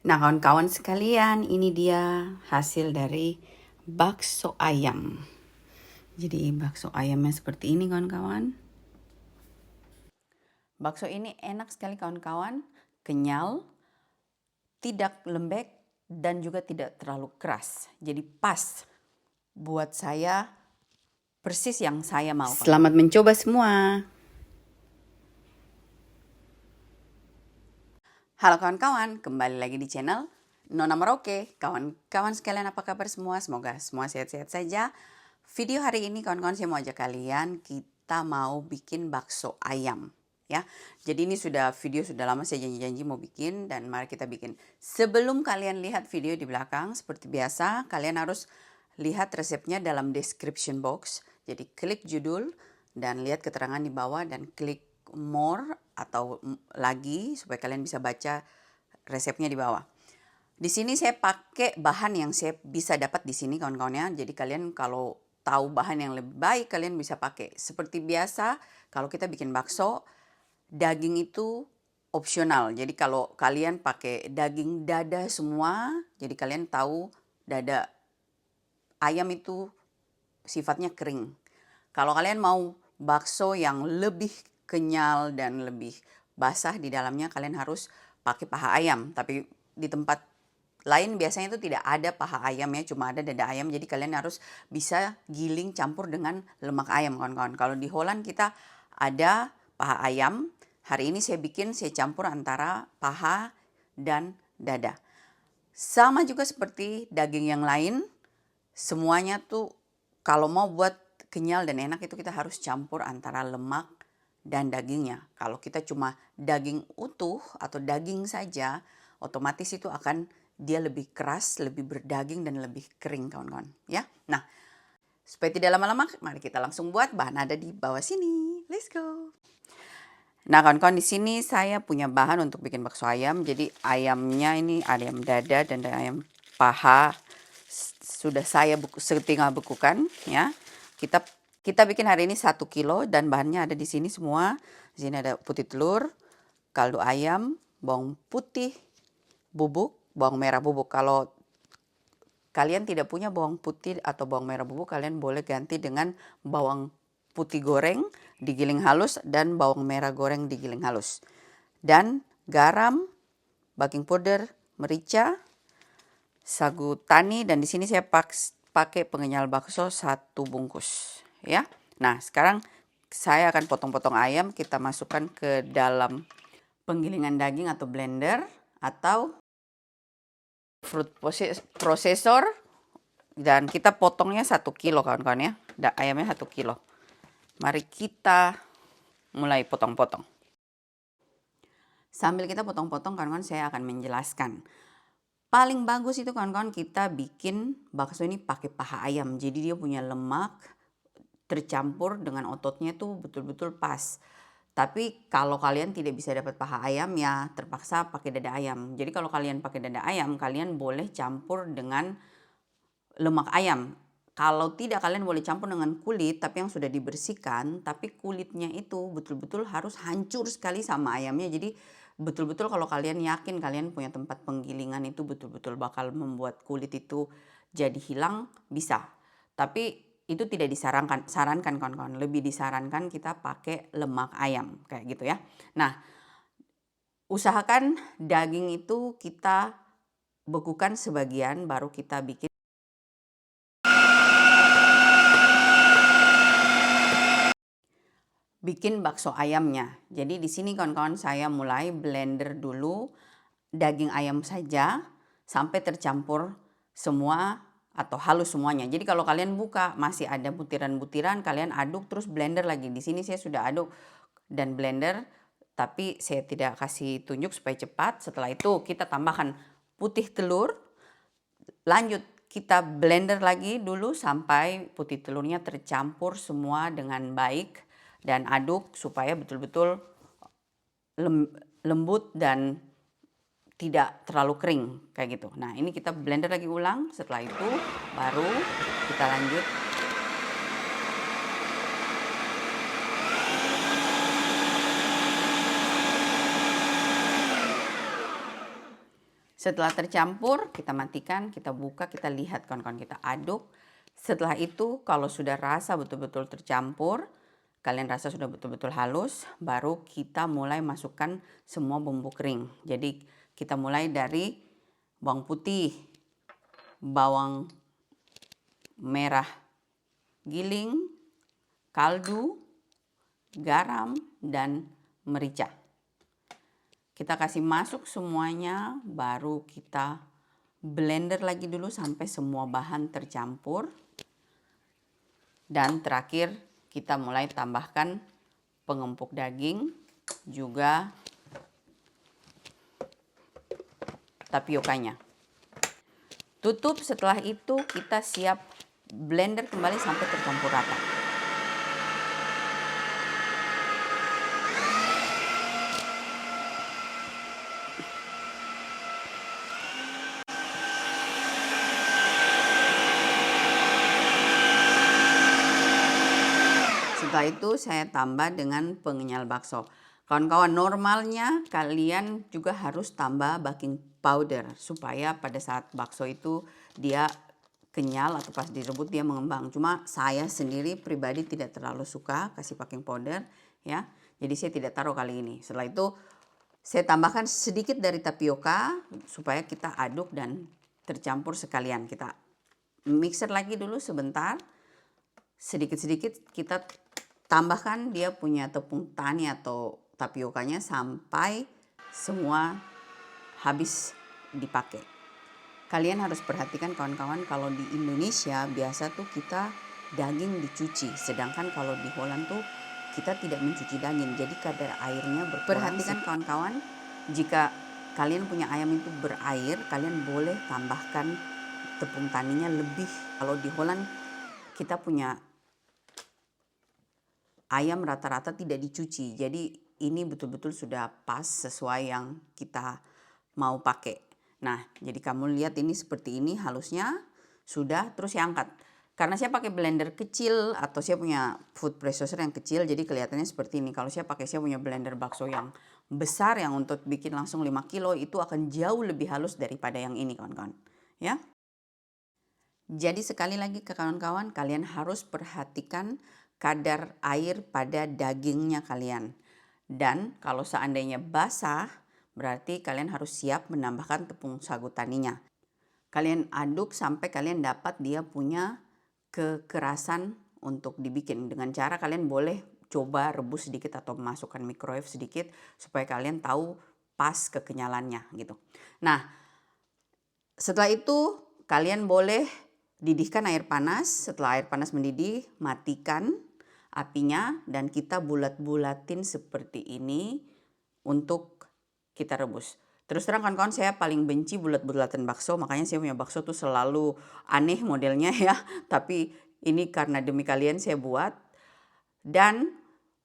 Nah, kawan-kawan sekalian, ini dia hasil dari bakso ayam. Jadi bakso ayamnya seperti ini, kawan-kawan. Bakso ini enak sekali, kawan-kawan. Kenyal, tidak lembek, dan juga tidak terlalu keras. Jadi pas buat saya, persis yang saya mau. Selamat mencoba semua. Halo kawan-kawan, kembali lagi di channel Nona Merauke. Kawan-kawan sekalian, apa kabar semua? Semoga semua sehat-sehat saja. Video hari ini kawan-kawan saya mau ajak kalian, kita mau bikin bakso ayam. Ya, jadi ini video sudah lama saya janji-janji mau bikin, dan mari kita bikin. Sebelum kalian lihat video di belakang, seperti biasa kalian harus lihat resepnya dalam description box. Jadi klik judul dan lihat keterangan di bawah dan klik more atau lagi supaya kalian bisa baca resepnya di bawah. Di sini saya pakai bahan yang saya bisa dapat di sini kawan-kawannya. Jadi kalian kalau tahu bahan yang lebih baik kalian bisa pakai. Seperti biasa kalau kita bikin bakso, daging itu opsional. Jadi kalau kalian pakai daging dada semua, jadi kalian tahu dada ayam itu sifatnya kering. Kalau kalian mau bakso yang lebih kenyal dan lebih basah di dalamnya, kalian harus pakai paha ayam. Tapi di tempat lain biasanya itu tidak ada paha ayam ya, cuma ada dada ayam. Jadi kalian harus bisa giling campur dengan lemak ayam, kawan-kawan. Kalau di Holland kita ada paha ayam. Hari ini saya campur antara paha dan dada. Sama juga seperti daging yang lain, semuanya tuh kalau mau buat kenyal dan enak itu kita harus campur antara lemak dan dagingnya. Kalau kita cuma daging utuh atau daging saja, otomatis itu akan dia lebih keras, lebih berdaging dan lebih kering, kawan-kawan. Ya, nah supaya tidak lama-lama, mari kita langsung buat. Bahan ada di bawah sini. Let's go. Nah, kawan-kawan, di sini saya punya bahan untuk bikin bakso ayam. Jadi ayamnya ini ayam dada dan ayam paha sudah saya setengah bekukan ya. Kita bikin hari ini 1 kilo dan bahannya ada di sini semua. Di sini ada putih telur, kaldu ayam, bawang putih bubuk, bawang merah bubuk. Kalau kalian tidak punya bawang putih atau bawang merah bubuk, kalian boleh ganti dengan bawang putih goreng digiling halus dan bawang merah goreng digiling halus. Dan garam, baking powder, merica, sagu tani, dan di sini saya pakai pengenyal bakso 1 bungkus ya. Nah, sekarang saya akan potong-potong ayam, kita masukkan ke dalam penggilingan daging atau blender atau food processor, dan kita potongnya 1 kilo kawan-kawan ya. Ayamnya 1 kilo. Mari kita mulai potong-potong. Sambil kita potong-potong, kawan-kawan, saya akan menjelaskan. Paling bagus itu kawan-kawan kita bikin bakso ini pakai paha ayam. Jadi dia punya lemak tercampur dengan ototnya tuh betul-betul pas. Tapi kalau kalian tidak bisa dapat paha ayam ya terpaksa pakai dada ayam. Jadi kalau kalian pakai dada ayam, kalian boleh campur dengan lemak ayam. Kalau tidak, kalian boleh campur dengan kulit tapi yang sudah dibersihkan, tapi kulitnya itu betul-betul harus hancur sekali sama ayamnya. Jadi betul-betul kalau kalian yakin kalian punya tempat penggilingan itu betul-betul bakal membuat kulit itu jadi hilang, bisa. Tapi itu tidak sarankan kawan-kawan. Lebih disarankan kita pakai lemak ayam kayak gitu ya. Nah, usahakan daging itu kita bekukan sebagian baru kita bikin bakso ayamnya. Jadi di sini kawan-kawan saya mulai blender dulu daging ayam saja sampai tercampur semua atau halus semuanya. Jadi kalau kalian buka masih ada butiran-butiran, kalian aduk terus blender lagi. Di sini saya sudah aduk dan blender, tapi saya tidak kasih tunjuk supaya cepat. Setelah itu kita tambahkan putih telur. Lanjut kita blender lagi dulu sampai putih telurnya tercampur semua dengan baik. Dan aduk supaya betul-betul lembut dan tidak terlalu kering kayak gitu. Nah, ini kita blender lagi ulang. Setelah itu baru kita lanjut Setelah tercampur, kita matikan, kita buka, kita lihat kawan-kawan, kita aduk. Setelah itu kalau sudah rasa betul-betul tercampur, kalian rasa sudah betul-betul halus, baru kita mulai masukkan semua bumbu kering. Jadi kita mulai dari bawang putih, bawang merah giling, kaldu, garam, dan merica. Kita kasih masuk semuanya, baru kita blender lagi dulu sampai semua bahan tercampur. Dan terakhir kita mulai tambahkan pengempuk daging, juga tapiokanya. Tutup, setelah itu kita siap blender kembali sampai tercampur rata. Setelah itu saya tambah dengan pengenyal bakso. Kawan-kawan, normalnya kalian juga harus tambah baking powder supaya pada saat bakso itu dia kenyal atau pas direbut dia mengembang. Cuma saya sendiri pribadi tidak terlalu suka kasih baking powder ya. Jadi saya tidak taruh kali ini. Setelah itu saya tambahkan sedikit dari tapioka supaya kita aduk dan tercampur sekalian. Kita mixer lagi dulu sebentar. Sedikit-sedikit kita tambahkan dia punya tepung tani atau tapiokanya sampai semua habis dipakai. Kalian harus perhatikan kawan-kawan, kalau di Indonesia biasa tuh kita daging dicuci, sedangkan kalau di Holland tuh kita tidak mencuci daging, jadi kadar airnya berkurang. Perhatikan kawan-kawan, jika kalian punya ayam itu berair, kalian boleh tambahkan tepung taninya lebih. Kalau di Holland kita punya ayam rata-rata tidak dicuci, jadi ini betul-betul sudah pas sesuai yang kita mau pakai. Nah, jadi kamu lihat ini seperti ini halusnya sudah, terus saya angkat. Karena saya pakai blender kecil atau saya punya food processor yang kecil, jadi kelihatannya seperti ini. Kalau saya punya blender bakso yang besar yang untuk bikin langsung 5 kilo, itu akan jauh lebih halus daripada yang ini kawan-kawan. Ya. Jadi sekali lagi ke kawan-kawan, kalian harus perhatikan kadar air pada dagingnya kalian. Dan kalau seandainya basah, berarti kalian harus siap menambahkan tepung sagu taninya. Kalian aduk sampai kalian dapat dia punya kekerasan untuk dibikin. Dengan cara kalian boleh coba rebus sedikit atau masukkan microwave sedikit supaya kalian tahu pas kekenyalannya gitu. Nah, setelah itu kalian boleh didihkan air panas. Setelah air panas mendidih, matikan apinya dan kita bulat-bulatin seperti ini untuk kita rebus. Terus terang kawan-kawan, saya paling benci bulat-bulatan bakso, makanya saya punya bakso tuh selalu aneh modelnya ya. Tapi ini karena demi kalian saya buat. Dan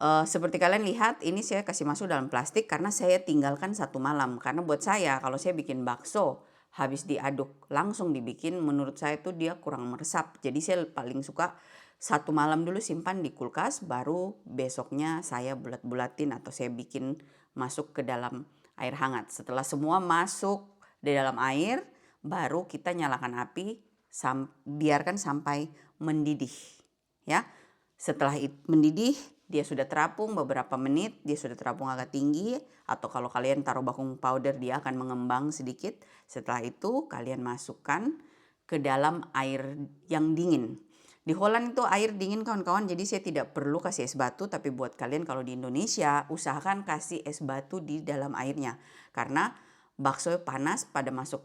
seperti kalian lihat, ini saya kasih masuk dalam plastik karena saya tinggalkan 1 malam. Karena buat saya kalau saya bikin bakso habis diaduk langsung dibikin, menurut saya tuh dia kurang meresap. Jadi saya paling suka 1 malam dulu simpan di kulkas, baru besoknya saya bulat-bulatin atau saya bikin masuk ke dalam air hangat. Setelah semua masuk di dalam air, baru kita nyalakan api, biarkan sampai mendidih ya. Setelah mendidih, dia sudah terapung beberapa menit, dia sudah terapung agak tinggi, atau kalau kalian taruh baking powder dia akan mengembang sedikit. Setelah itu kalian masukkan ke dalam air yang dingin. Di Holland itu air dingin kawan-kawan, jadi saya tidak perlu kasih es batu, tapi buat kalian kalau di Indonesia usahakan kasih es batu di dalam airnya. Karena bakso panas pada masuk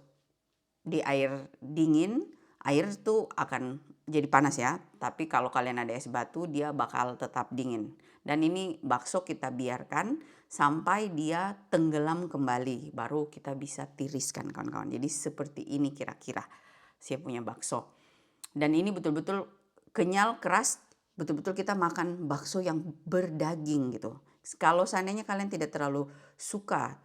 di air dingin, air tuh akan jadi panas ya. Tapi kalau kalian ada es batu dia bakal tetap dingin. Dan ini bakso kita biarkan sampai dia tenggelam kembali, baru kita bisa tiriskan kawan-kawan. Jadi seperti ini kira-kira saya punya bakso. Dan ini betul-betul kenyal, keras, betul-betul kita makan bakso yang berdaging gitu. Kalau seandainya kalian tidak terlalu suka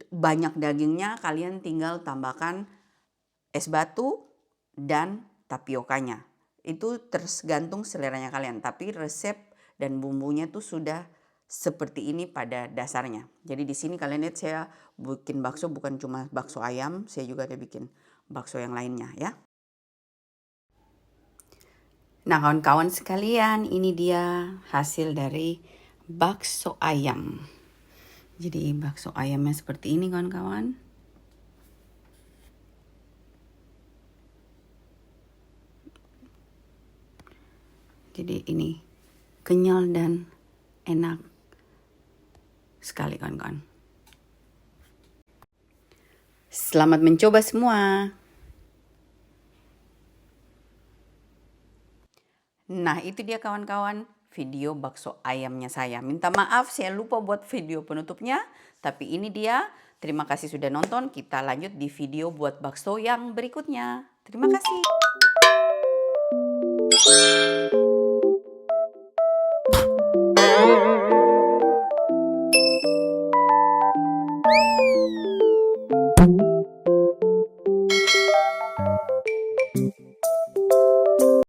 banyak dagingnya, kalian tinggal tambahkan es batu dan tapiokanya. Itu tergantung seleranya kalian, tapi resep dan bumbunya tuh sudah seperti ini pada dasarnya. Jadi di sini kalian lihat saya bikin bakso bukan cuma bakso ayam, saya juga ada bikin bakso yang lainnya ya. Nah kawan-kawan sekalian, ini dia hasil dari bakso ayam. Jadi bakso ayamnya seperti ini kawan-kawan. Jadi ini kenyal dan enak sekali kawan-kawan. Selamat mencoba semua. Nah itu dia kawan-kawan video bakso ayamnya saya. Minta maaf saya lupa buat video penutupnya. Tapi ini dia. Terima kasih sudah nonton. Kita lanjut di video buat bakso yang berikutnya. Terima kasih.